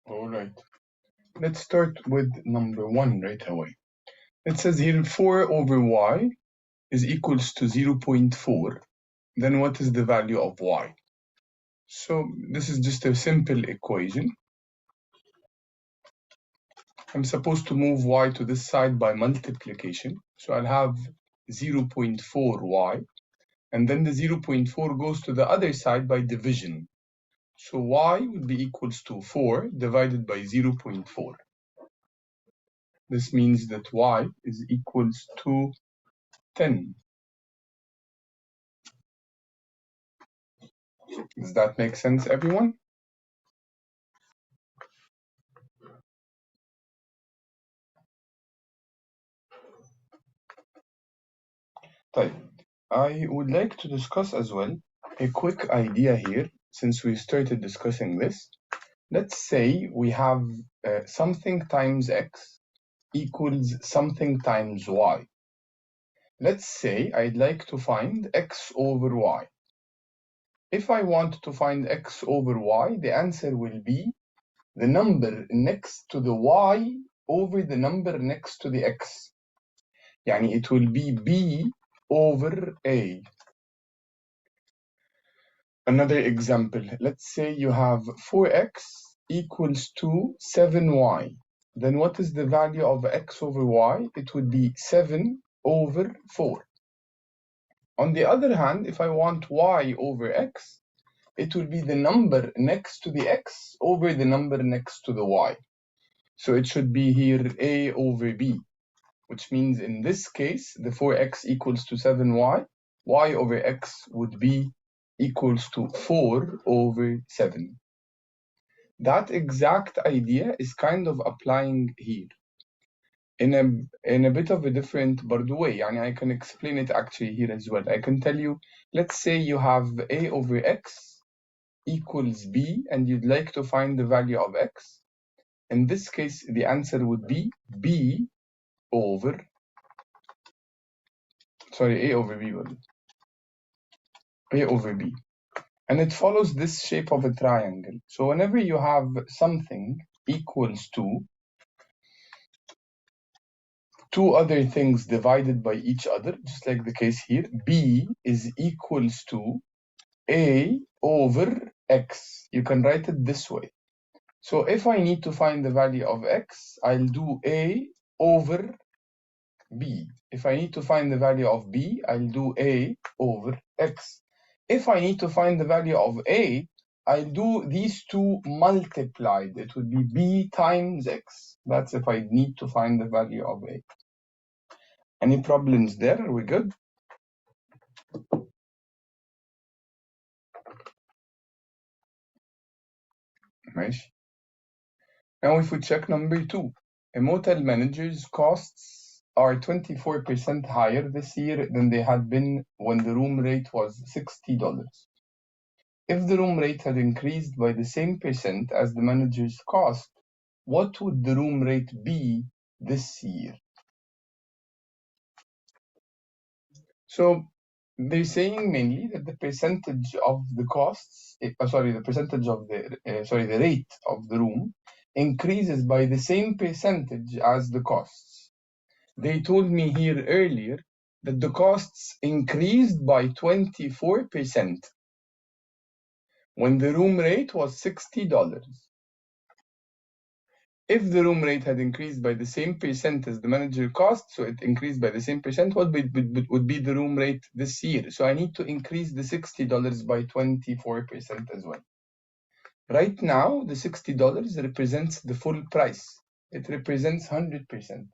All right. Let's start with number 1 right away. It says here 4 over y is equals to 0.4. Then what is the value of y? So this is just a simple equation. I'm supposed to move y to this side by multiplication. So I'll have 0.4y. And then the 0.4 goes to the other side by division. So y would be equals to 4 divided by 0.4. This means that y is equals to 10. Does that make sense, everyone? طيب. I would like to discuss as well a quick idea here since we started discussing this. Let's say we have something times x equals something times y. Let's say I'd like to find x over y. If I want to find x over y, the answer will be the number next to the y over the number next to the x. يعني it will be b over a. Another example, let's say you have 4x equals to 7y. Then what is the value of x over y? It would be 7 over 4. On the other hand, if I want y over x, it will be the number next to the x over the number next to the y. So it should be here a over b, which means in this case, the 4x equals to 7y, y over x would be equals to 4 over 7. That exact idea is kind of applying here in a bit of a different way. يعني I can explain it actually here as well. I can tell you, let's say you have a over x equals b and you'd like to find the value of x. In this case, the answer would be b over, sorry, a over b, a over b. And it follows this shape of a triangle. So whenever you have something equals to two other things divided by each other, just like the case here, b is equals to a over x. You can write it this way. So if I need to find the value of x, I'll do a over b. If I need to find the value of b, I'll do a over x. If I need to find the value of a, I'll do these two multiplied. It would be b times x. That's if I need to find the value of a. Any problems there? Are we good? ماشي. Now if we check number 2, a motel manager's costs are 24% higher this year than they had been when the room rate was $60. If the room rate had increased by the same percent as the manager's cost, what would the room rate be this year? So they're saying mainly that the percentage of the costs, the percentage of the rate of the room increases by the same percentage as the costs. They told me here earlier that the costs increased by 24% when the room rate was $60. If the room rate had increased by the same percent as the manager cost, so it increased by the same percent, what would be the room rate this year? So I need to increase the $60 by 24% as well. Right now, the $60 represents the full price. It represents 100%.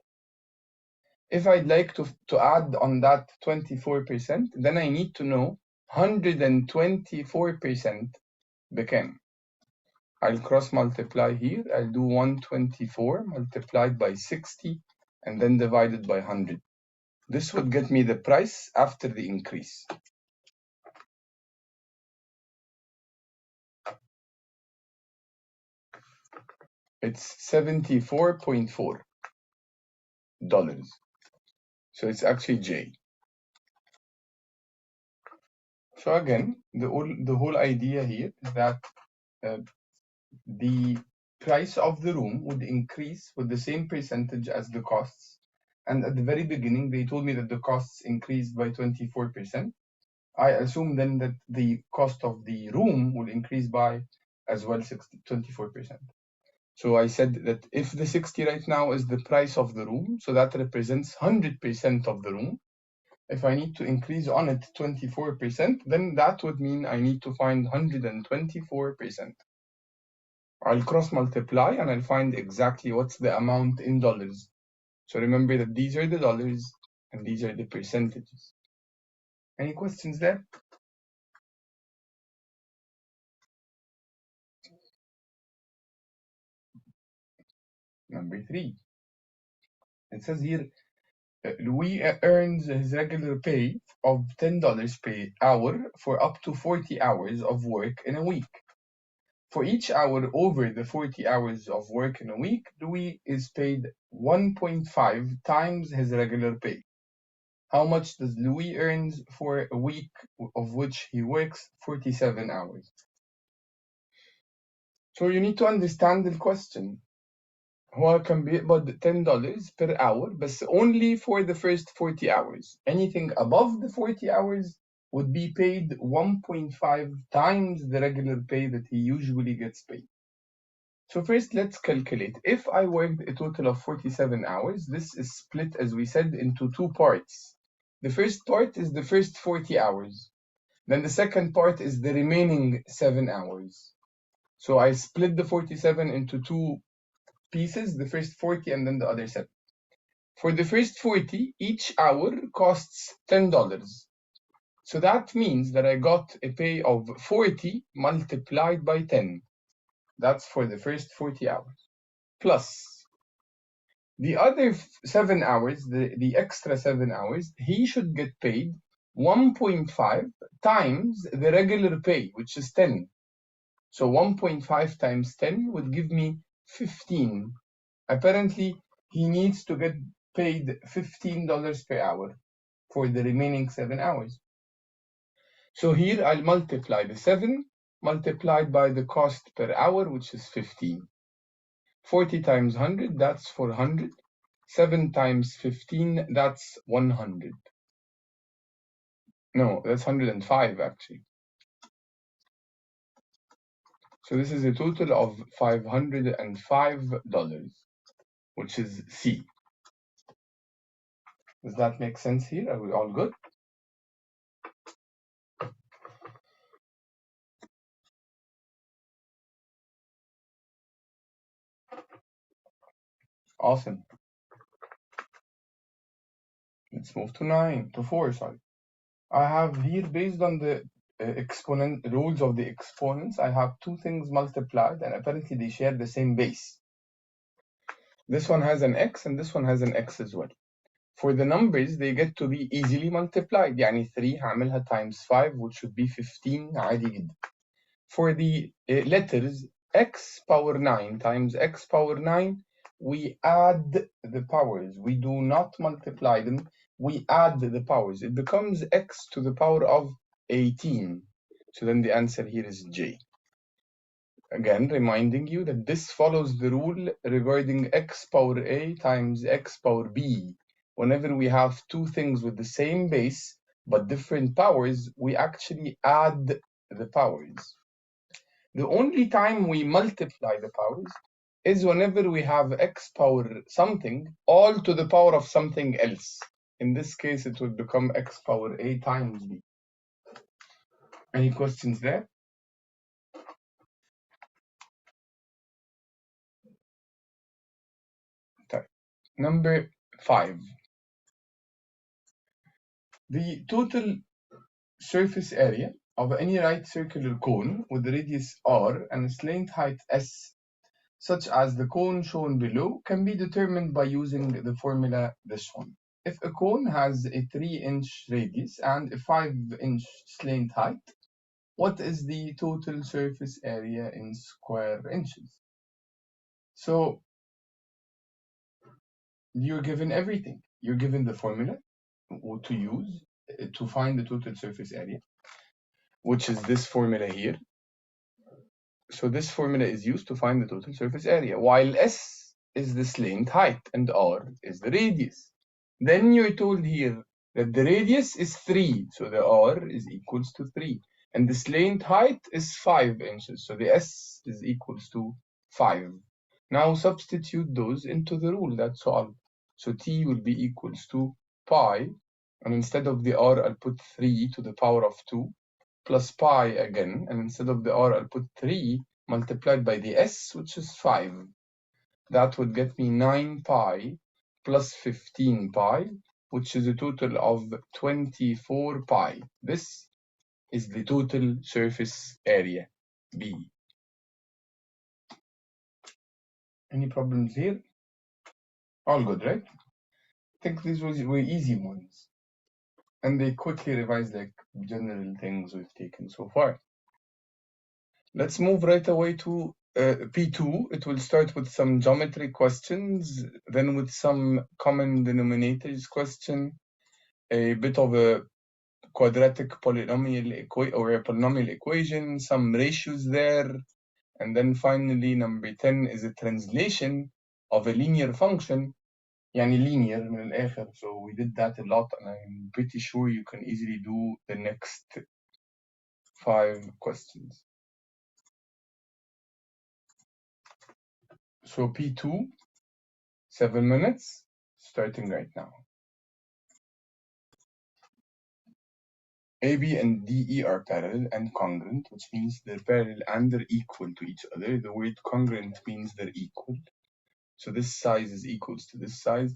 If I'd like to add on that 24%, then I need to know 124% بكام. I'll cross multiply here. I'll do 124 multiplied by 60 and then divided by 100. This would get me the price after the increase. It's $74.4. So it's actually J. So again, the whole idea here is that the price of the room would increase with the same percentage as the costs. And at the very beginning, they told me that the costs increased by 24%. I assume then that the cost of the room will increase by as well 24%. So I said that if the 60 right now is the price of the room, so that represents 100% of the room. If I need to increase on it 24%, then that would mean I need to find 124%. I'll cross multiply and I'll find exactly what's the amount in dollars. So remember that these are the dollars and these are the percentages. Any questions there? Number 3. It says here, Louis earns his regular pay of $10 per hour for up to 40 hours of work in a week. For each hour over the 40 hours of work in a week, Louis is paid 1.5 times his regular pay. How much does Louis earn for a week of which he works 47 hours? So you need to understand the question. هو كان بيقبض $10 per hour بس only for the first 40 hours. Anything above the 40 hours would be paid 1.5 times the regular pay that he usually gets paid. So first let's calculate. If I worked a total of 47 hours, this is split, as we said, into 2 parts. The first part is the first 40 hours. Then the second part is the remaining 7 hours. So I split the 47 into 2 pieces, the first 40 and then the other 7. For the first 40, each hour costs $10. So that means that I got a pay of 40 multiplied by 10. That's for the first 40 hours. Plus the other 7 hours, the extra 7 hours, he should get paid 1.5 times the regular pay, which is 10. So 1.5 times 10 would give me 15. Apparently, he needs to get paid $15 per hour for the remaining 7 hours. So here I'll multiply the 7 multiplied by the cost per hour, which is 15. 40 times 100, that's 400. 7 times 15, that's 100. No, that's 105 actually. So this is a total of $505, which is C. Does that make sense here? Are we all good? Awesome. Let's move to 4, sorry. I have here, based on the exponent rules of the exponents, I have 2 things multiplied and apparently they share the same base. This one has an x and this one has an x as well. For the numbers, they get to be easily multiplied. يعني 3 هعملها times 5, which should be 15 عادي جدا. For the letters, x power 9 times x power 9, we add the powers. We do not multiply them. We add the powers. It becomes x to the power of 18. So then the answer here is J. Again, reminding you that this follows the rule regarding x power a times x power b. Whenever we have 2 things with the same base but different powers, we actually add the powers. The only time we multiply the powers is whenever we have x power something all to the power of something else. In this case, it would become x power a times b. Any questions there? Number 5. The total surface area of any right circular cone with a radius r and a slant height s, such as the cone shown below, can be determined by using the formula this one. If a cone has a 3-inch radius and a 5-inch slant height, what is the total surface area in square inches? So you're given everything. You're given the formula to use to find the total surface area, which is this formula here. So this formula is used to find the total surface area, while S is the slant height and R is the radius. Then you're told here that the radius is 3, so the R is equals to 3. And the slant height is 5 inches, so the S is equals to 5. Now substitute those into the rule, that's all. So T will be equals to pi, and instead of the R, I'll put 3 to the power of 2, plus pi again, and instead of the R, I'll put 3 multiplied by the S, which is 5. That would get me 9 pi plus 15 pi, which is a total of 24 pi. This is the total surface area, B. Any problems here? All good, right? I think these were easy ones. And they quickly revise like general things we've taken so far. Let's move right away to P2. It will start with some geometry questions, then with some common denominators question, a bit of a quadratic polynomial or a polynomial equation, some ratios there, and then finally number 10 is a translation of a linear function, يعني linear من الآخر. So we did that a lot, and I'm pretty sure you can easily do the next 5 questions. So P2, 7 minutes, starting right now. AB and DE are parallel and congruent, which means they're parallel and they're equal to each other. The word congruent means they're equal. So this size is equals to this size.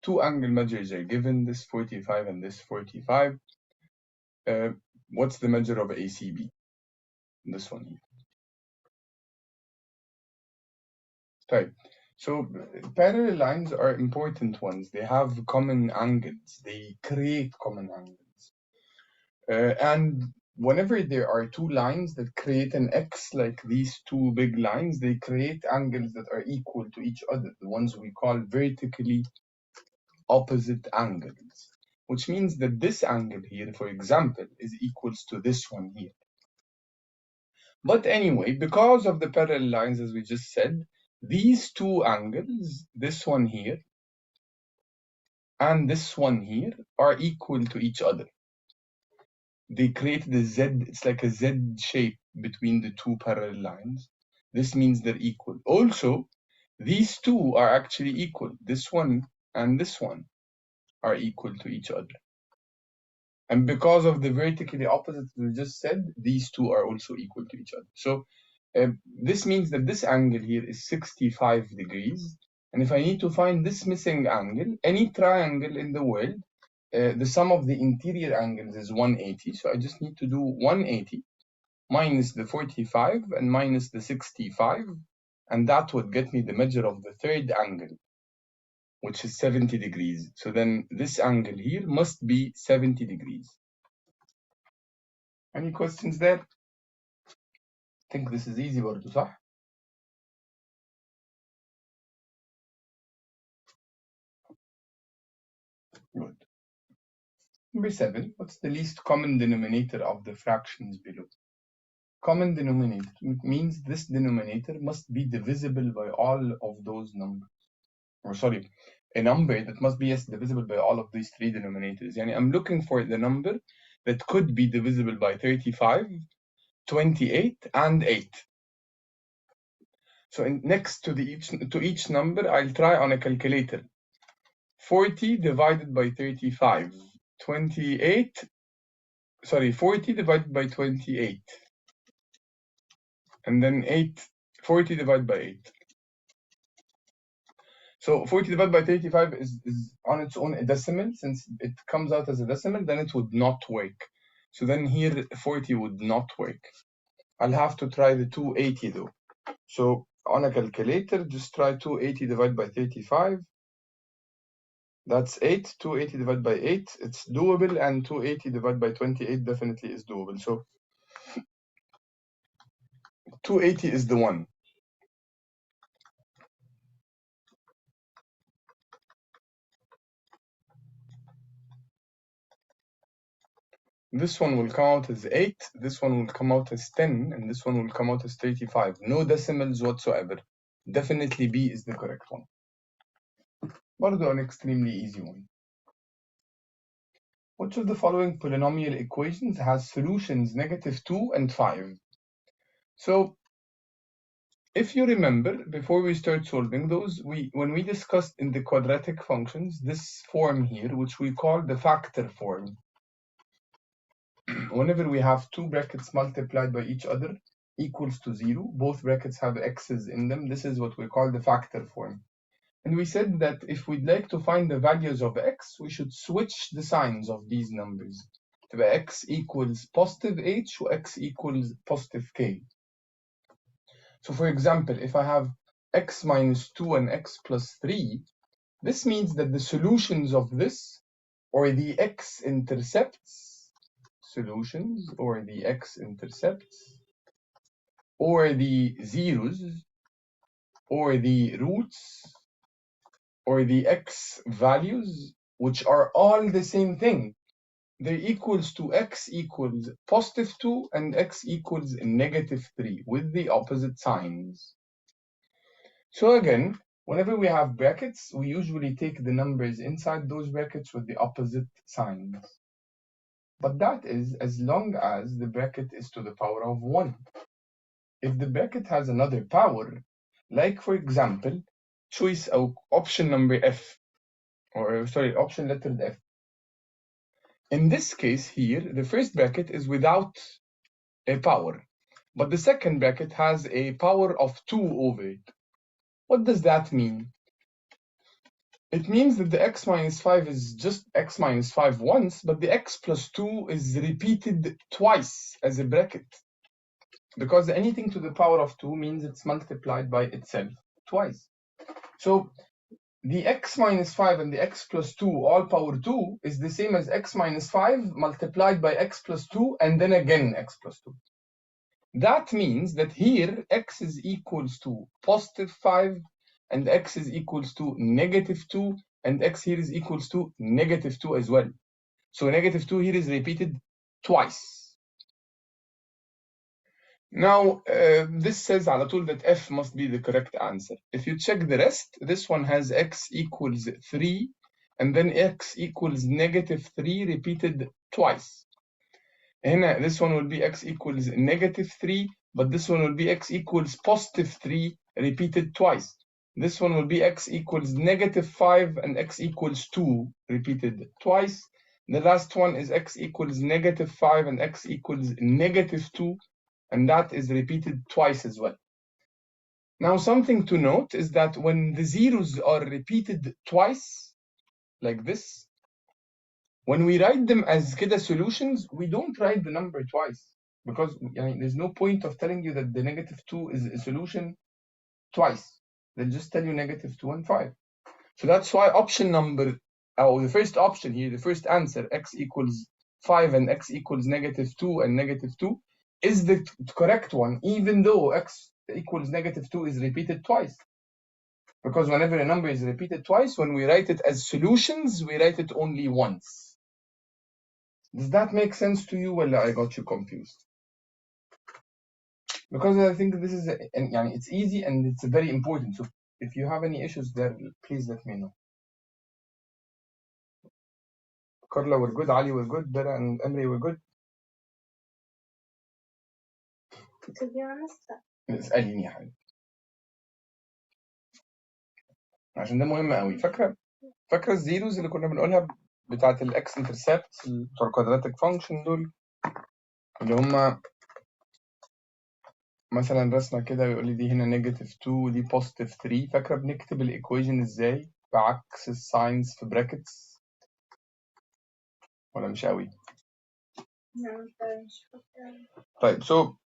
Two angle measures are given, this 45 and this 45. What's the measure of ACB? This one here. Right. So parallel lines are important ones. They have common angles. They create common angles. And whenever there are two lines that create an X, like these two big lines, they create angles that are equal to each other, the ones we call vertically opposite angles, which means that this angle here, for example, is equals to this one here. But anyway, because of the parallel lines, as we just said, these two angles, this one here and this one here, are equal to each other. They create the Z, it's like a Z shape between the two parallel lines. This means they're equal. Also, these two are actually equal. This one and this one are equal to each other. And because of the vertically opposite we just said, these two are also equal to each other. So this means that this angle here is 65 degrees. And if I need to find this missing angle, any triangle in the world, the sum of the interior angles is 180. So I just need to do 180 minus the 45 and minus the 65. And that would get me the measure of the third angle, which is 70 degrees. So then this angle here must be 70 degrees. Any questions there? I think this is easy برضه, صح? Good. Number 7, what's the least common denominator of the fractions below? Common denominator, it means this denominator must be divisible by all of those numbers. Or sorry, a number that must be divisible by all of these three denominators. Yani I'm looking for the number that could be divisible by 35, 28, and 8. So next to each number, I'll try on a calculator. 40 divided by 35, 40 divided by 28, and then 40 divided by 8. So 40 divided by 35 is on its own a decimal. Since it comes out as a decimal, then it would not work. So then here 40 would not work. I'll have to try the 280 though. So on a calculator, just try 280 divided by 35. That's 8. 280 divided by 8, it's doable, and 280 divided by 28 definitely is doable. So 280 is the one. this one will come out as 8, this one will come out as 10, and this one will come out as 35. No decimals whatsoever. Definitely B is the correct one. برضو an extremely easy one. Which of the following polynomial equations has solutions -2 and 5? So, if you remember, before we start solving those, when we discussed in the quadratic functions, this form here, which we call the factor form, whenever we have two brackets multiplied by each other equals to 0, both brackets have x's in them, this is what we call the factor form. And we said that if we'd like to find the values of x, we should switch the signs of these numbers. تبقى x equals positive h or x equals positive k. So for example, if I have x minus 2 and x plus 3, this means that the solutions of this, or the x-intercepts, solutions, or the x-intercepts, or the zeros, or the roots, or the x values, which are all the same thing, they're equals to x equals positive 2 and x equals negative 3 with the opposite signs. So again, whenever we have brackets, we usually take the numbers inside those brackets with the opposite signs. But that is as long as the bracket is to the power of 1. If the bracket has another power, like for example, choice or option number F, or sorry, option letter F. In this case here, the first bracket is without a power, but the second bracket has a power of 2 over it. What does that mean? It means that the x minus 5 is just x minus 5 once, but the x plus 2 is repeated twice as a bracket. Because anything to the power of 2 means it's multiplied by itself twice. So the x minus 5 and the x plus 2 all power 2 is the same as x minus 5 multiplied by x plus 2 and then again x plus 2. That means that here x is equals to positive 5 and x is equals to negative 2 and x here is equals to negative 2 as well. So negative 2 here is repeated twice. Now, this says على طول that F must be the correct answer. If you check the rest, this one has x equals 3, and then x equals negative 3 repeated twice. هنا, this one will be x equals negative 3, but this one will be x equals positive 3 repeated twice. This one will be x equals negative 5 and x equals 2 repeated twice. The last one is x equals negative 5 and x equals negative 2. And that is repeated twice as well. Now, something to note is that when the zeros are repeated twice, like this, when we write them as كده solutions, we don't write the number twice. Because there's no point of telling you that the negative 2 is a solution twice. They'll just tell you negative 2 and 5. So that's why option number, or the first option here, the first answer, x equals 5 and x equals negative 2 and negative 2, is the correct one, even though x equals negative 2 is repeated twice. Because whenever a number is repeated twice, when we write it as solutions, we write it only once. Does that make sense to you? Well, I got you confused. Because I think this is, it's easy and it's very important. So if you have any issues there, please let me know. Carla, we're good. Ali, we're good. Bera and Emre, we're good. To be honest, اسأليني يا حبيبي عشان ده مهم قوي. فاكرة الزيروز اللي كنا بنقولها بتاعة الاكس انترسبت بتوع الكوادراتيك فانكشن دول، اللي هما مثلا رسمة كده ويقول لي دي هنا نيجاتيف 2 ودي بوزيتيف 3. فاكرة بنكتب الايكويشن ازاي بعكس الساينز في براكتس ولا مش قوي؟ طيب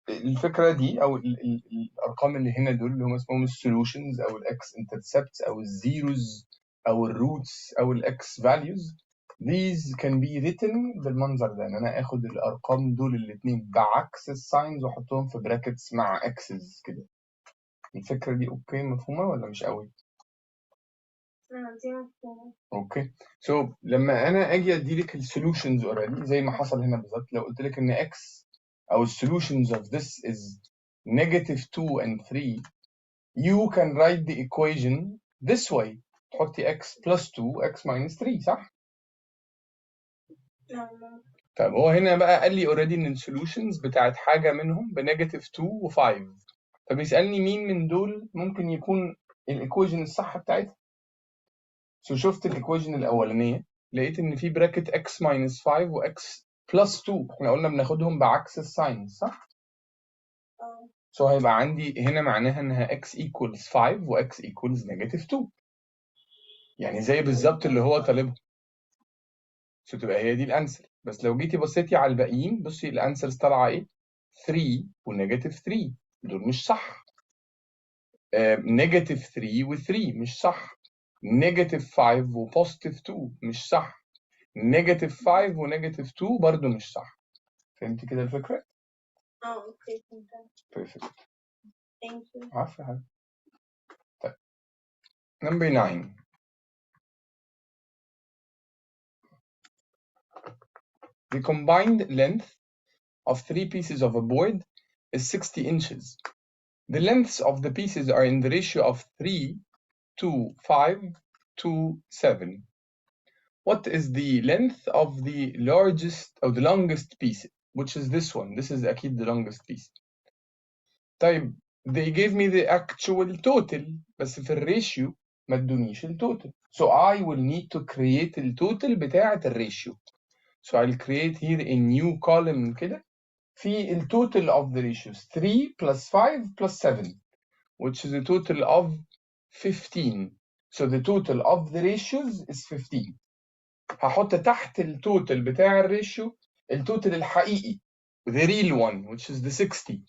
الفكرة دي أو الأرقام اللي هنا دول اللي هم اسمهم السولوشنز أو الإكس انترسبتس أو الزيروز أو الروتس أو الإكس فاليوز، these can be written بالمنظر ده، إن أنا آخد الأرقام دول الاتنين بعكس الساينز وأحطهم في براكتس مع إكسز كده. الفكرة دي أوكي مفهومة ولا مش قوي؟ دي مفهومة. اوكي. So لما انا اجي اديلك السولوشنز اوريدي زي ما حصل هنا بالظبط، لو قلت لك ان x او السولوشنز of this is -2 and 3, you can write the equation this way. تحطي x plus 2 x minus 3 صح؟ نعم. طيب هو هنا بقى قال لي اوريدي ان السولوشنز بتاعت حاجه منهم -2 و5، فبيسالني مين من دول ممكن يكون الايكويشن الصح بتاعتها. شفت الايكويشن الاولانيه لقيت ان في براكت x minus 5 و x plus 2، احنا قلنا بناخدهم بعكس الساين صح؟ هيبقى عندي هنا معناها انها x equals 5 و x equals -2، يعني زي بالظبط اللي هو طالبه. تبقى هي دي الانسر. بس لو جيتي بصيتي على الباقيين، بصي الانسرز طالعه ايه؟ 3 و-3 دول مش صح. -3 و3 مش صح. -5 و+2 مش صح. -5 و-2 برضو مش صح. فهمتي كده الفكرة؟ اوكي فهمت. Perfect. Thank you. عارفة حاجة. طيب. Number 9. The combined length of 3 pieces of a board is 60 inches. The lengths of the pieces are in the ratio of 3 to 5 to 7. What is the length of the largest or the longest piece, which is this one? This is أكيد the longest piece. طيب they gave me the actual total بس في الريشيو ما ادونيش التوتال. So I will need to create التوتال بتاعة الريشيو. So I'll create here a new column كده في التوتال of the ratios 3 plus 5 plus 7, which is a total of 15. So the total of the ratios is 15. هحط تحت التوتال بتاع الريشيو التوتال الحقيقي the real one which is the 60.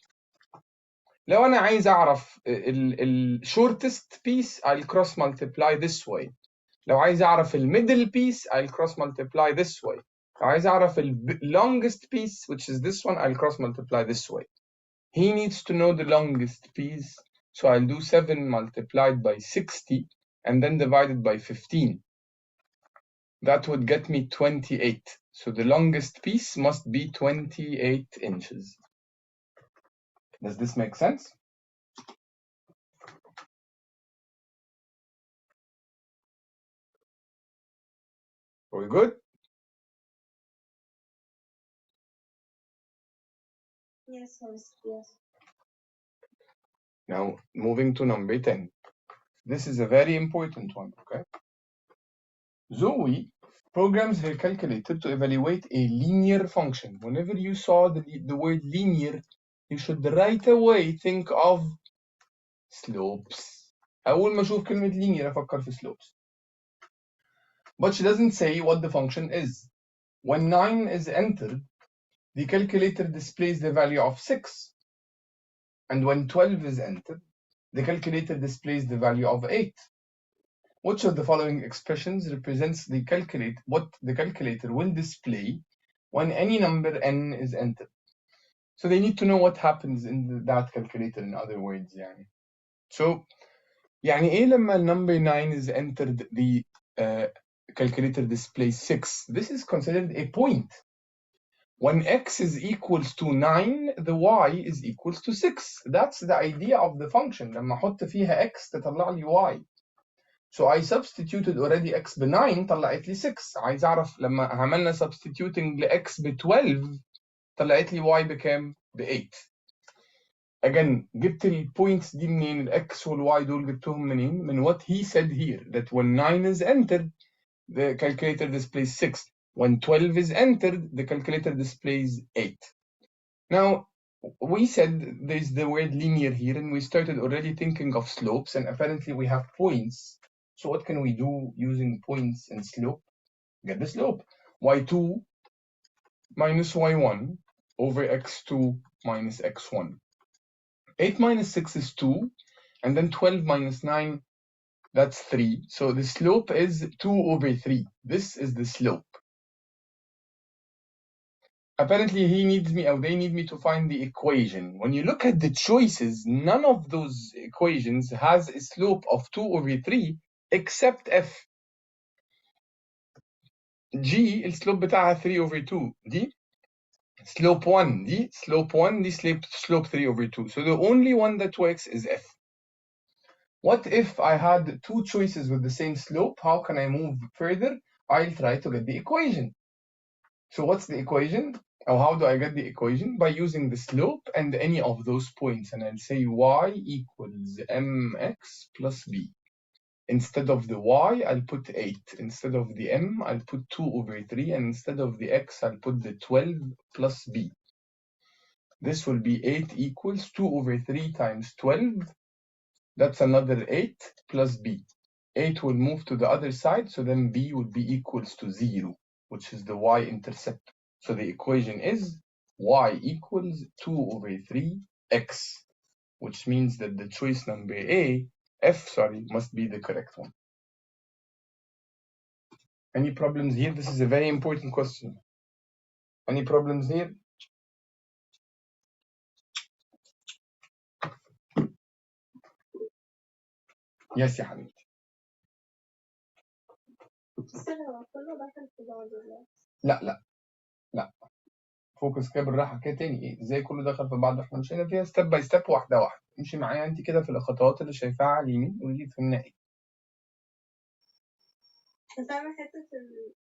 لو أنا عايز أعرف ال shortest piece I'll cross multiply this way. لو عايز أعرف ال middle piece I'll cross multiply this way. لو عايز أعرف ال longest piece which is this one I'll cross multiply this way. He needs to know the longest piece, so I'll do 7 multiplied by 60 and then divided by 15. That would get me 28. So the longest piece must be 28 inches. Does this make sense? Are we good? Yes, yes. Now moving to number 10. This is a very important one, okay? Zoe programs her calculator to evaluate a linear function. Whenever you saw the word linear, you should right away think of slopes. أول ما أشوف كلمة linear أفكر في slopes. But she doesn't say what the function is. When 9 is entered, the calculator displays the value of 6. And when 12 is entered, the calculator displays the value of 8. Which of the following expressions represents what the calculator will display when any number n is entered? So they need to know what happens in that calculator, in other words. يعني. So يعني إيه لما number 9 is entered, the calculator displays 6? This is considered a point. When x is equals to 9, the y is equals to 6. That's the idea of the function. لما أحط فيها x تطلع لي y. So I substituted already x ب 9 طلعت لي 6. عايز أعرف لما عملنا substituting ل x ب 12 طلعت لي y بكام؟ ب 8. Again, جبت البوينتس دي منين؟ الاكس والواي دول جبتهم منين؟ من what he said here, that when 9 is entered, the calculator displays 6. When 12 is entered, the calculator displays 8. Now, we said there's the word linear here, and we started already thinking of slopes, and apparently we have points. So what can we do using points and slope? Get the slope. y2 minus y1 over x2 minus x1. 8 minus 6 is 2, and then 12 minus 9, that's 3. So the slope is 2 over 3. This is the slope. Apparently they need me to find the equation. When you look at the choices, none of those equations has a slope of 2 over 3. except f. g السلوب بتاعها 3/2 دي slope 1 دي slope 1 دي slope 3/2. So the only one that works is f. What if I had two choices with the same slope? How can I move further? I'll try to get the equation. So what's the equation? Or how do I get the equation? By using the slope and any of those points. And I'll say y equals mx plus b. Instead of the y, I'll put 8. Instead of the m, I'll put 2/3. And instead of the x, I'll put the 12 plus b. This will be 8 equals 2/3 times 12. That's another 8 plus b. 8 will move to the other side, so then b would be equals to 0, which is the y-intercept. So the equation is y equals 2/3x, which means that the choice number must be the correct one. Any problems here? This is a very important question. Any problems here? Yes يا حبيبتي. هو كله دخل في بعضه دلوقتي. لا فوكس كده بالراحه كده تاني. ايه ازاي كله دخل في بعض؟ احنا مشينا فيها ستيب باي ستيب، واحده واحده. امشي معايا انت كده في الخطوات اللي شايفاها على اليمين، قولي لي فهمنا ايه. فاهمة حتة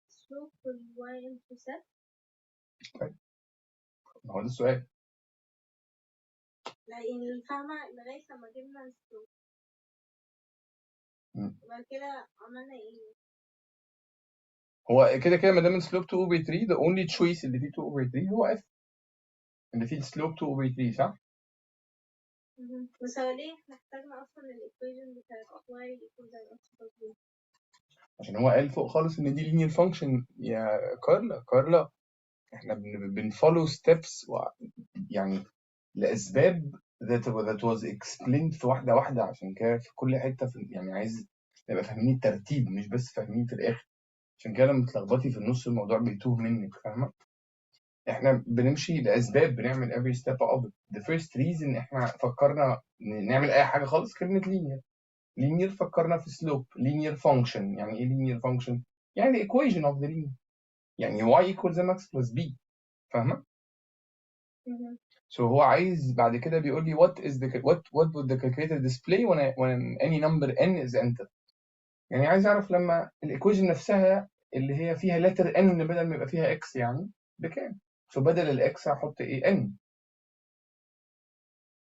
السلوك والواي انترسبت؟ طيب ما هو ده السؤال. لا يعني فاهمة لغاية لما جبنا السلوك وبعد كده عملنا ايه؟ هو كده كده ما دام السلوب 2/3 the only choice اللي فيه 2/3 هو f، اللي فيه السلوب 2/3 صح؟ بس هو ليه احنا احتاجنا اصلا الايكويشن بتاعت y equals mx+b؟ عشان هو قال فوق خالص ان دي لينير فانكشن يا كارلا. احنا بنفولو ستيبس يعني لاسباب that was explained في واحده واحده. عشان كده في كل حته يعني عايز نبقى فاهمين الترتيب، مش بس فاهمين في الاخر. عشان كده لما تلخبطي في النص الموضوع بيتوه منك، فاهمه؟ احنا بنمشي لاسباب، بنعمل every step of it. The first reason احنا فكرنا نعمل اي حاجه خالص كلمه linear فكرنا في slope linear function. يعني ايه linear function؟ يعني the equation of the linear، يعني y equals mx plus b، فاهمه؟ So هو عايز بعد كده بيقول لي what would the calculator display when any number n is entered. يعني عايز اعرف لما الايكويشن نفسها اللي هي فيها letter n بدل ما يبقى فيها x يعني بكام. So بدل الاكس هحط ايه؟ n.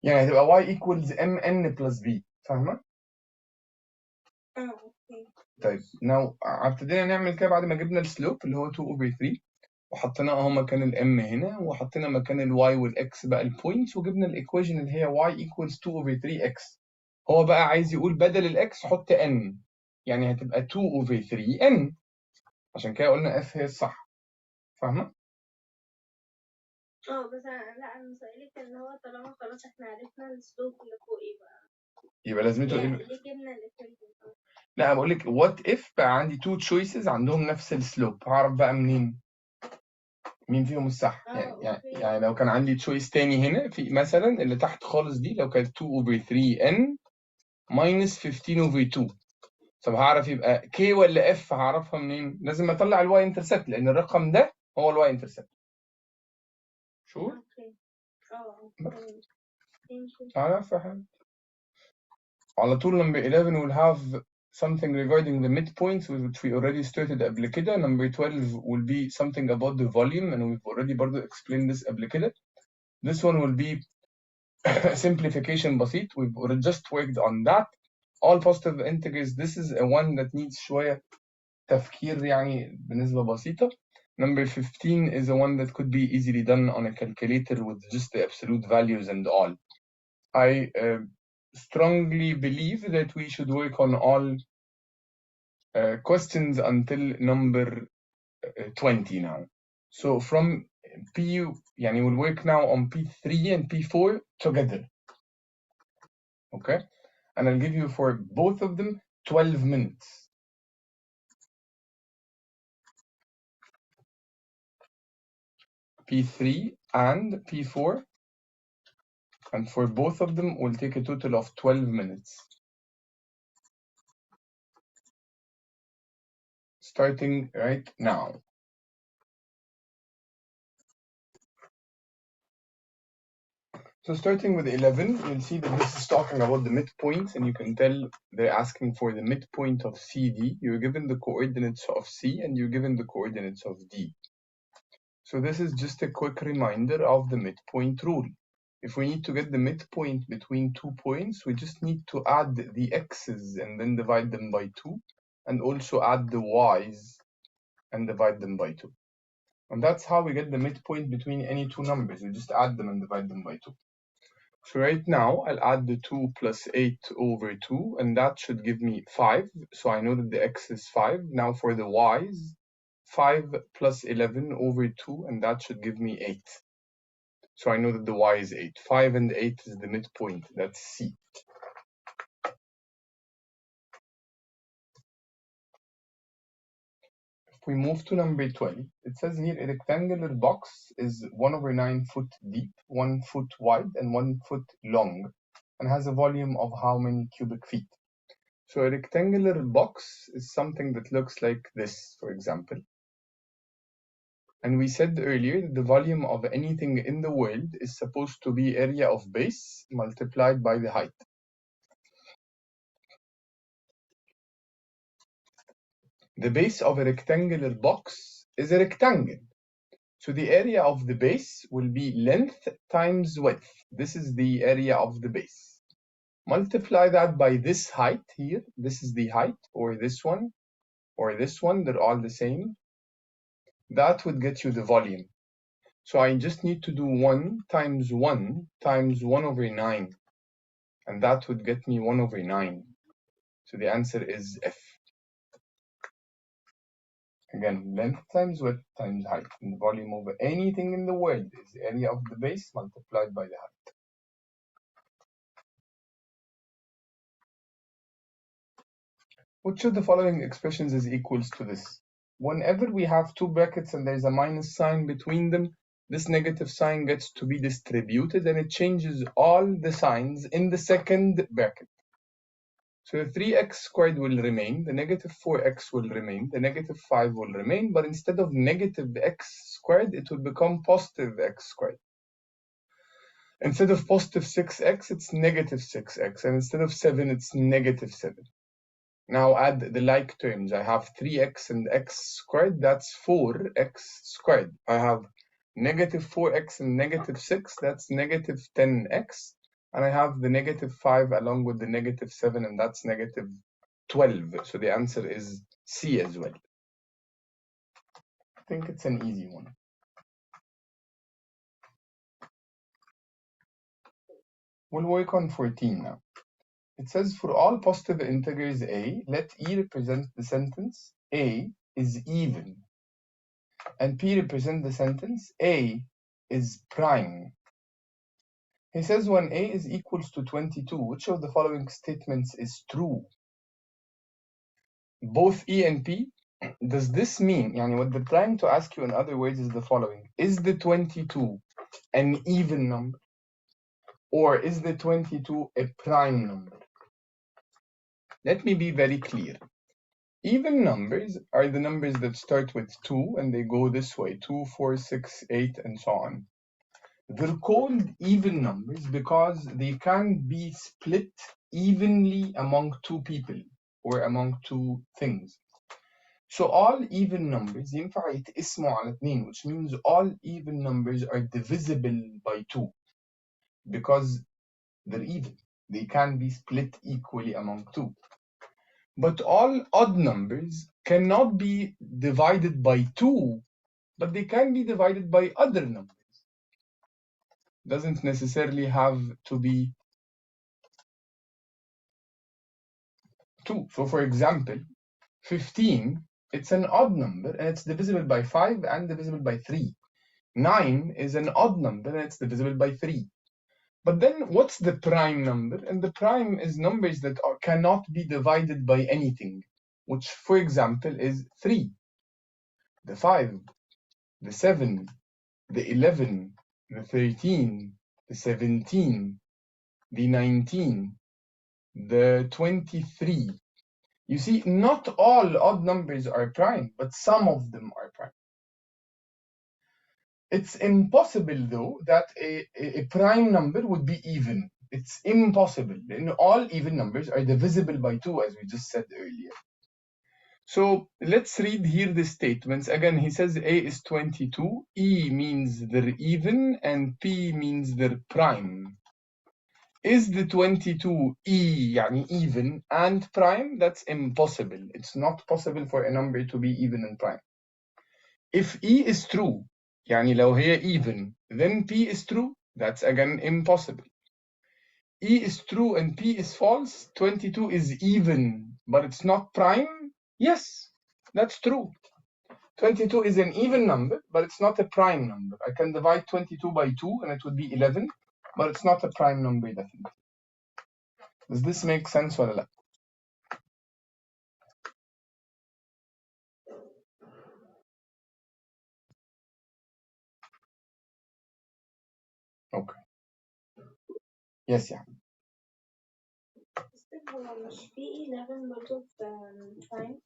يعني هتبقى y equals mn plus b، فاهمه؟ اوكي. طيب now ابتدينا نعمل كده بعد ما جبنا السلوب اللي هو 2/3 وحطينا اهو مكان الام هنا، وحطينا مكان الواي والاكس بقى البوينتس، وجبنا الايكويشن اللي هي y equals 2/3x. هو بقى عايز يقول بدل الاكس حط n، يعني هتبقى 2/3n. عشان كده قلنا f هي الصح، فاهمه؟ بس انا سؤالي كان هو طالما خلاص احنا عرفنا السلوك اللي فوق ايه بقى؟ يبقى لازمته يعني ايه؟ ليه جبنا الايكويشن؟ لا بقول لك what if بقى عندي two choices عندهم نفس السلوب، هعرف بقى منين مين فيهم الصح؟ يعني لو كان عندي تشويس تاني هنا في مثلا اللي تحت خالص دي، لو كانت 2/3n minus 15/2، طب هعرف يبقى k ولا f؟ هعرفها منين؟ لازم اطلع الواي انترسبت، لان الرقم ده هو الواي انترسبت. شور؟ عارفة على طول. number 11 will have something regarding the midpoints which we already started قبل كده. number 12 will be something about the volume and we've already برضو explained this قبل كده. This one will be simplification بسيط. We've already just worked on that. All positive integers, this is a one that needs شوية تفكير يعني بنسبة بسيطة. Number 15 is a one that could be easily done on a calculator with just the absolute values and all. I strongly believe that we should work on all questions until number 20 now. So from P, يعني we'll work now on P3 and P4 together. Okay? And I'll give you for both of them 12 minutes. P3 and P4. And for both of them, we'll take a total of 12 minutes. starting right now. So starting with 11, you'll see that this is talking about the midpoint, and you can tell they're asking for the midpoint of CD. You're given the coordinates of C, and you're given the coordinates of D. So this is just a quick reminder of the midpoint rule. If we need to get the midpoint between 2 points, we just need to add the x's and then divide them by 2, and also add the y's and divide them by 2. And that's how we get the midpoint between any two numbers. We just add them and divide them by 2. So right now, I'll add the 2 plus 8 over 2, and that should give me 5. So I know that the x is 5. Now for the y's, 5 plus 11 over 2, and that should give me 8. So I know that the y is 8. 5 and 8 is the midpoint. That's C. If we move to number 12, it says here a rectangular box is 1/9 foot deep, 1 foot wide, and 1 foot long, and has a volume of how many cubic feet? So a rectangular box is something that looks like this, for example. And we said earlier that the volume of anything in the world is supposed to be area of base multiplied by the height. The base of a rectangular box is a rectangle. So the area of the base will be length times width. This is the area of the base. Multiply that by this height here. This is the height, or this one, or this one. They're all the same. That would get you the volume. So I just need to do 1 times 1 times 1/9. And that would get me 1/9. So the answer is F. Again, length times width times height. And the volume of anything in the world is the area of the base multiplied by the height. Which of the following expressions is equals to this? Whenever we have two brackets and there's a minus sign between them, this negative sign gets to be distributed and it changes all the signs in the second bracket. So the 3x squared will remain, the negative 4x will remain, the negative 5 will remain, but instead of negative x squared, it will become positive x squared. Instead of positive 6x, it's negative 6x, and instead of 7, it's negative 7. Now add the like terms. I have 3x and x squared, that's 4x squared. I have negative 4x and negative 6, that's negative 10x. And I have the negative 5 along with the negative 7, and that's negative 12. So the answer is C as well. I think it's an easy one. We'll work on 14 now. It says for all positive integers a, let E represent the sentence A is even, and P represent the sentence A is prime. He says when A is equals to 22, which of the following statements is true? Both E and P? Does this mean, what they're trying to ask you in other words is the following. Is the 22 an even number? Or is the 22 a prime number? Let me be very clear. Even numbers are the numbers that start with 2 and they go this way, 2, 4, 6, 8, and so on. They're called even numbers because they can be split evenly among two people or among two things. So all even numbers ينفع يتقسموا على 2, which means all even numbers are divisible by 2 because they're even. They can be split equally among 2. But all odd numbers cannot be divided by 2, but they can be divided by other numbers. Doesn't necessarily have to be 2. So for example, 15, it's an odd number and it's divisible by 5 and divisible by 3. 9 is an odd number and it's divisible by 3. But then what's the prime number? And the prime is numbers that cannot be divided by anything, which for example is 3, the 5, the 7, the 11, the 13, the 17, the 19, the 23, You see, not all odd numbers are prime, but some of them are prime. It's impossible, though, that a prime number would be even. It's impossible. And all even numbers are divisible by 2, as we just said earlier. So let's read here the statements. Again, he says A is 22, E means they're even, and P means they're prime. Is the 22 E, يعني even, and prime? That's impossible. It's not possible for a number to be even and prime. If E is true, يعني لو هي even, then P is true. That's again impossible. E is true and P is false. 22 is even, but it's not prime. Yes, that's true. 22 is an even number, but it's not a prime number. I can divide 22 by 2 and it would be 11, but it's not a prime number definitely. Does this make sense or not? Okay. Yes, yeah. هو مش في 11 برضه في prime؟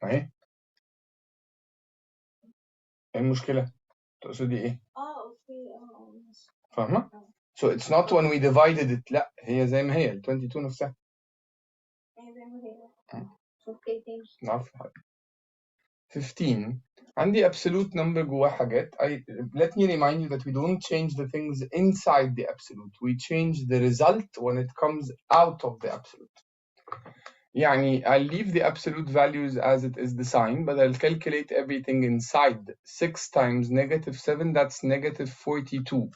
اهي. ايه المشكلة؟ تقصدي ايه؟ اوكي ماشي. فاهمة؟ So it's not when we divided it. لا، هي زي ما هي ال 22 نفسها. هي زي ما هي. اوكي تاني. نعرف حاجة. 15. عندي absolute number جواه حاجات. Let me remind you that we don't change the things inside the absolute. We change the result when it comes out of the absolute. يعني I'll leave the absolute values as it is the sign, but I'll calculate everything inside. 6 times -7, that's -42.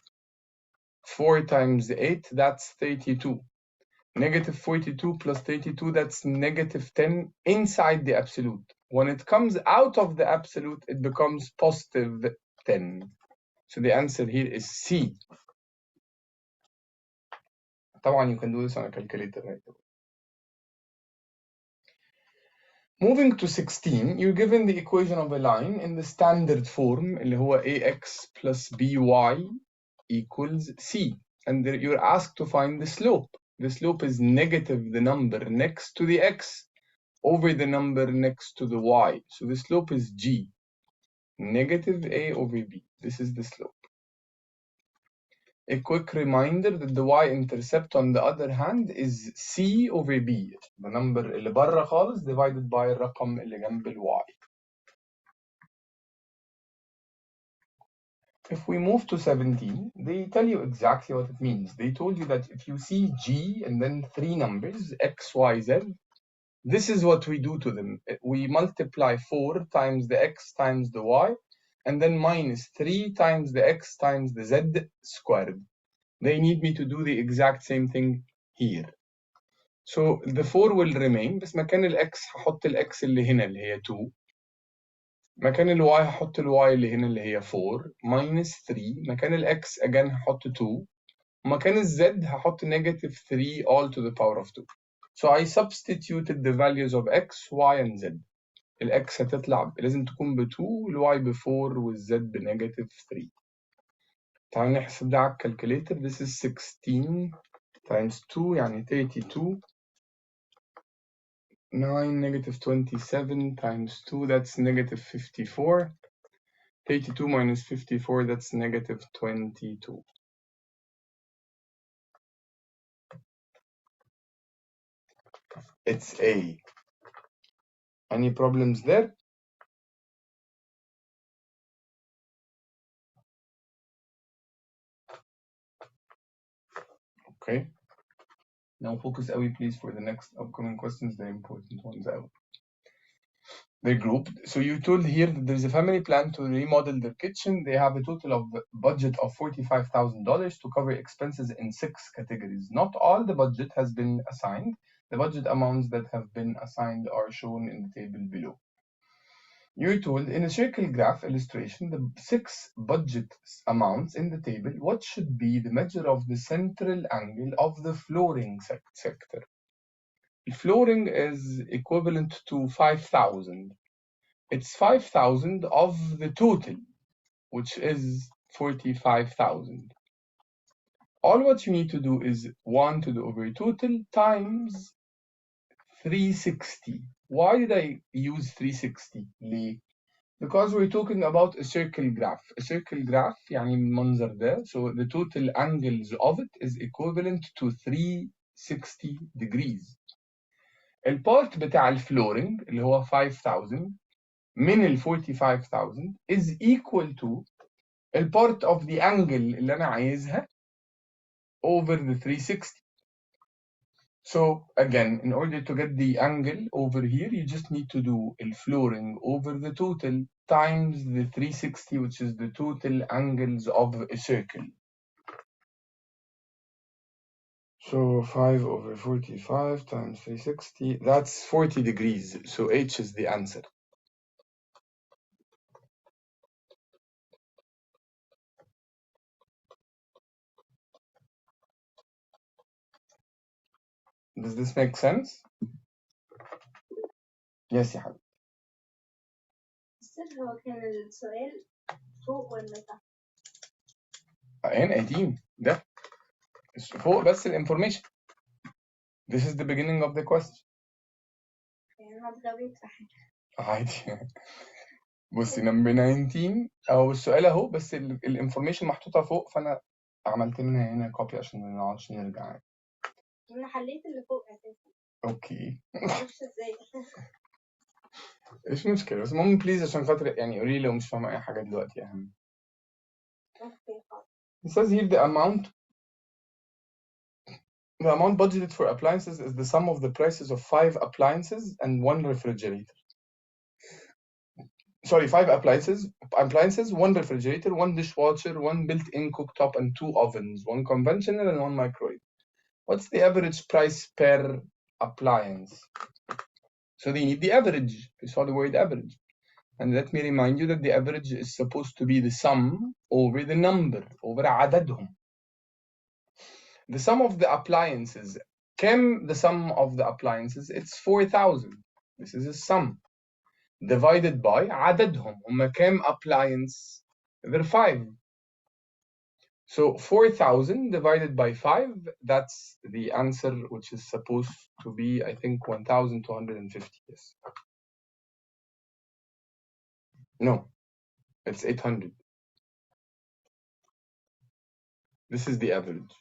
4 times 8, that's 32. -42 plus 32, that's -10 inside the absolute. When it comes out of the absolute, it becomes +10. So the answer here is C. طبعا you can do this on a calculator right away. Moving to 16, you're given the equation of a line in the standard form اللي هو ax plus by equals c. And you're asked to find the slope. The slope is negative the number next to the x over the number next to the y. So the slope is g. Negative a over b. This is the slope. A quick reminder that the y-intercept on the other hand is c over b. The number اللي برا خالص divided by الرقم اللي جنب ال y. If we move to 17, they tell you exactly what it means. They told you that if you see G and then 3 numbers, X, Y, Z, this is what we do to them. We multiply 4 times the X times the Y, and then minus 3 times the X times the Z squared. They need me to do the exact same thing here. So the 4 will remain, بس مكان ال X هحط ال X اللي هنا اللي هي 2. مكان ال y هحط ال y اللي هنا اللي هي 4 minus 3. مكان ال x again هحط 2. ومكان ال z هحط negative 3 all to the power of 2. So I substituted the values of x, y and z. ال x هتطلع لازم تكون ب 2 وال y ب 4 وال z ب negative 3. تعالوا نحسب ده على الكالكوليتر. This is 16 times 2 يعني 32. 9 negative 27 times 2, that's negative 54. 32 minus 54, that's negative 22. It's A. Any problems there? Okay. Now focus away, please, for the next upcoming questions, the important ones out. They're grouped. So you told here that there's a family plan to remodel their kitchen. They have a total of budget of $45,000 to cover expenses in 6 categories. Not all the budget has been assigned. The budget amounts that have been assigned are shown in the table below. You're told in a circle graph illustration, the 6 budget amounts in the table, what should be the measure of the central angle of the flooring sector? The flooring is equivalent to 5,000. It's 5,000 of the total, which is 45,000. All what you need to do is 1 to the over total times 360. Why did I use 360? ليه؟ Because we're talking about a circle graph. A circle graph يعني المنظر ده. So the total angles of it is equivalent to 360 degrees. البارت بتاع الفلورنج اللي هو 5000 من ال 45000 is equal to البارت of the angle اللي أنا عايزها over the 360. So again, in order to get the angle over here, you just need to do the flooring over the total times the 360, which is the total angles of a circle. So 5 over 45 times 360, that's 40 degrees. So H is the answer. Does this make sense? Yes, يا حبيبي. السر هو كان السؤال فوق ولا تحت؟ هنا 18 ده فوق بس الانفورميشن. This is the beginning of the question. يعني أنا اتغبيت في حاجة. عادي. بصي نمبر 19 او السؤال اهو بس الانفورميشن محطوطه فوق فانا عملت منها هنا كوبي عشان ما نقعدش نرجع. أنا حليت اللي فوق أساسا. اوكي. معرفش ازاي. ايش مشكله بس المهم بليز عشان خاطر يعني قولي لي لو مش فاهمه اي حاجه دلوقتي اهم. اوكي خلاص. It says here the amount budgeted for appliances is the sum of the prices of 5 appliances and 1 refrigerator. Sorry, 5 appliances, 1 refrigerator, 1 dishwasher, 1 built-in cooktop, and 2 ovens, 1 conventional and 1 microwave. What's the average price per appliance? So they need the average. We saw the word average. And let me remind you that the average is supposed to be the sum over the number, over عددهم. The sum of the appliances. كم the sum of the appliances? It's 4,000. This is a sum. Divided by عددهم. هم كم appliance? They're 5. So 4,000 divided by 5, that's the answer, which is supposed to be, I think, 1,250. Yes. No, it's 800. This is the average.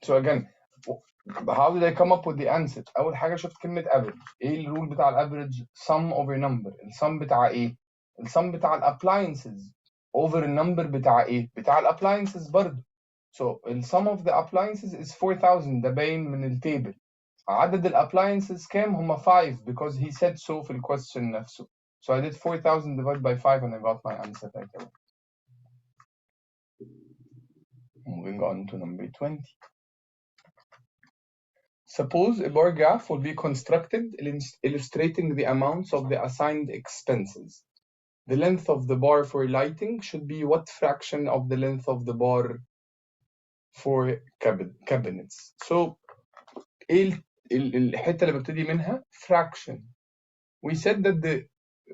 So again, how did I come up with the answer? أول حاجة شفت كلمة average. إيه الرول بتاع الأفريج؟ sum over number. السم بتاع إيه؟ السم بتاع الappliances over النمبر بتاع إيه؟ بتاع الappliances برضه. So the sum of the appliances is 4,000. ده باين من التيبل. عدد الappliances كام؟ هم 5 because he said so في الquestion نفسه. So I did 4,000 divided by 5 and I got my answer right away. Moving on to number 20. Suppose a bar graph will be constructed illustrating the amounts of the assigned expenses. The length of the bar for lighting should be what fraction of the length of the bar for cabinets. So الحتة اللي ببتدي منها fraction. We said that the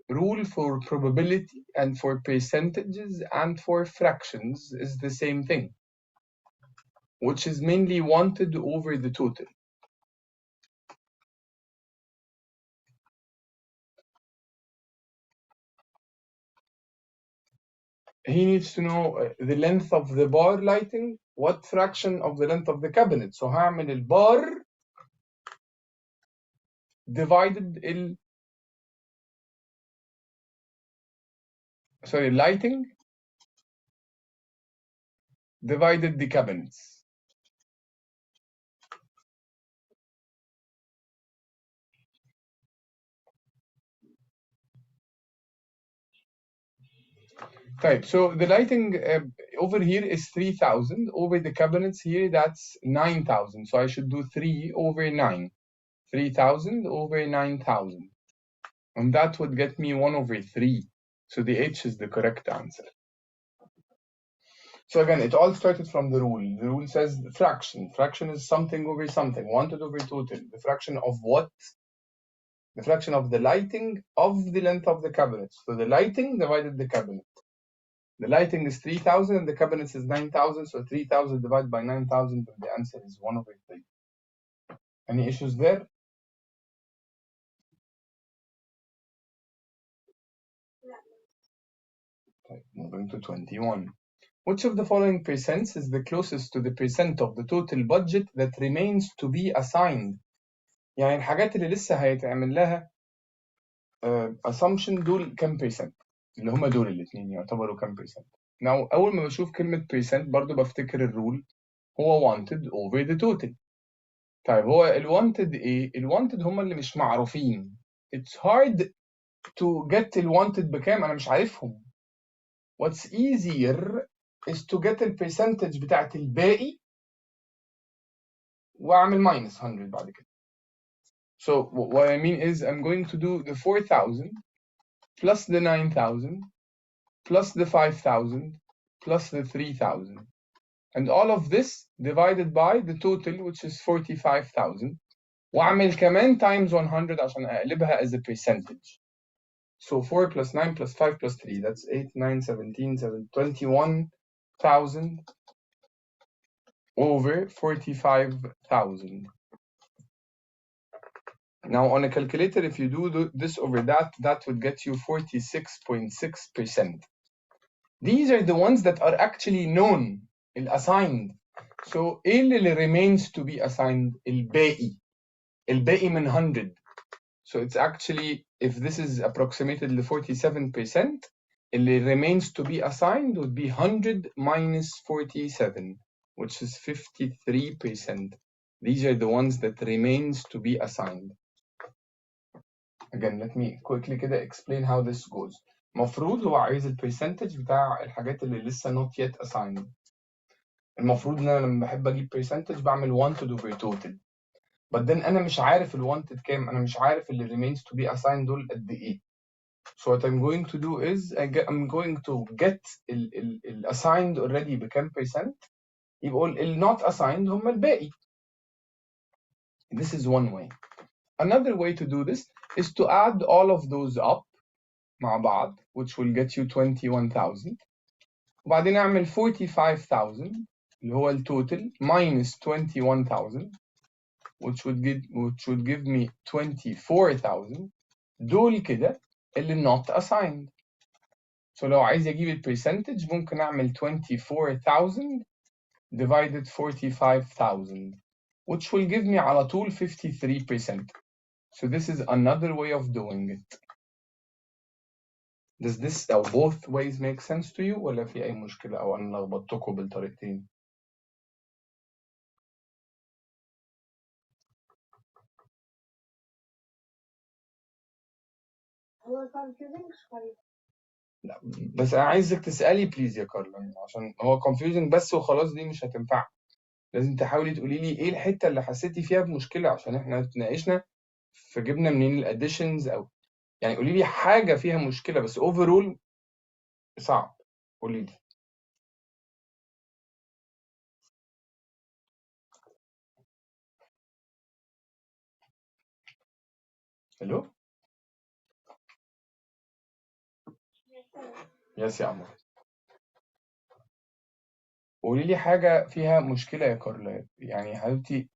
rule for probability and for percentages and for fractions is the same thing, which is mainly wanted over the total. He needs to know the length of the bar lighting, what fraction of the length of the cabinet. So هعمل البار divided lighting divided the cabinets. Type. So the lighting over here is 3,000. Over the cabinets here, that's 9,000. So I should do 3 over 9. 3,000 over 9,000. And that would get me 1 over 3. So the H is the correct answer. So again, it all started from the rule. The rule says fraction. Fraction is something over something. Wanted over total. The fraction of what? The fraction of the lighting of the length of the cabinet. So the lighting divided the cabinet. The lighting is 3,000 and the cabinets is 9,000. So 3,000 divided by 9,000, the answer is 1 over 3. Any issues there? going to 21. Which of the following percents is the closest to the percent of the total budget that remains to be assigned؟ يعني الحاجات اللي لسه هيتعمل لها assumption دول كام percent؟ اللي هما دول الاثنين يعتبروا كام percent؟ Now أول ما بشوف كلمة percent برضو بفتكر الرول هو wanted over the total. طيب هو الwanted إيه؟ الwanted هما اللي مش معروفين. It's hard to get الwanted بكام؟ أنا مش عارفهم. What's easier is to get البرسنتج بتاعت الباقي واعمل minus 100 بعد كده. So what I mean is I'm going to do the 4,000 plus the 9,000 plus the 5,000 plus the 3,000 and all of this divided by the total which is 45,000 واعمل كمان times 100 عشان اقلبها as a percentage. So 4 plus 9 plus 5 plus 3 that's 8 9 17 21,000 over 45,000. Now on a calculator, if you do this over that, that would get you 46.6%. These are the ones that are actually known, assigned. So إيه اللي remains to be assigned؟ الباقي من 100. So it's actually, if this is approximated to 47%, اللي remains to be assigned would be 100 minus 47, which is 53%. These are the ones that remains to be assigned. Again, let me quickly كده explain how this goes. المفروض هو عايز البرسنتج بتاع الحاجات اللي لسه not yet assigned. المفروض ان انا لما بحب اجيب percentage بعمل wanted over total. But then انا مش عارف wanted كام، انا مش عارف اللي remains to be assigned دول قد ايه. So what I'm going to do is I'm going to get ال assigned already بكام percent، يبقوا ال not assigned هم الباقي. This is one way. Another way to do this is to add all of those up مع بعض, which will get you 21,000. وبعدين أعمل 45,000 اللي هو التوتال minus 21,000 which would give me 24,000. دول كده اللي not assigned. So لو عايز أجيب البرسنتج ممكن أعمل 24,000 divided 45,000 which will give me على طول 53%. So this is another way of doing it. Does this أو both ways make sense to you ولا في أي مشكلة أو أنا لخبطتكم بالطريقتين؟ هو confusing شوية. لا بس أنا عايزك تسألي بليز يا كارلا عشان هو confusing بس وخلاص دي مش هتنفع. لازم تحاولي تقولي لي إيه الحتة اللي حسيتي فيها بمشكلة عشان إحنا اتناقشنا فجبنا منين الاديشنز أو يعني قولي لي حاجة فيها مشكلة بس overall صعب. قولي لي. الو يس يا عمر قولي لي حاجة فيها مشكلة يا كارلا يعني حبيبتي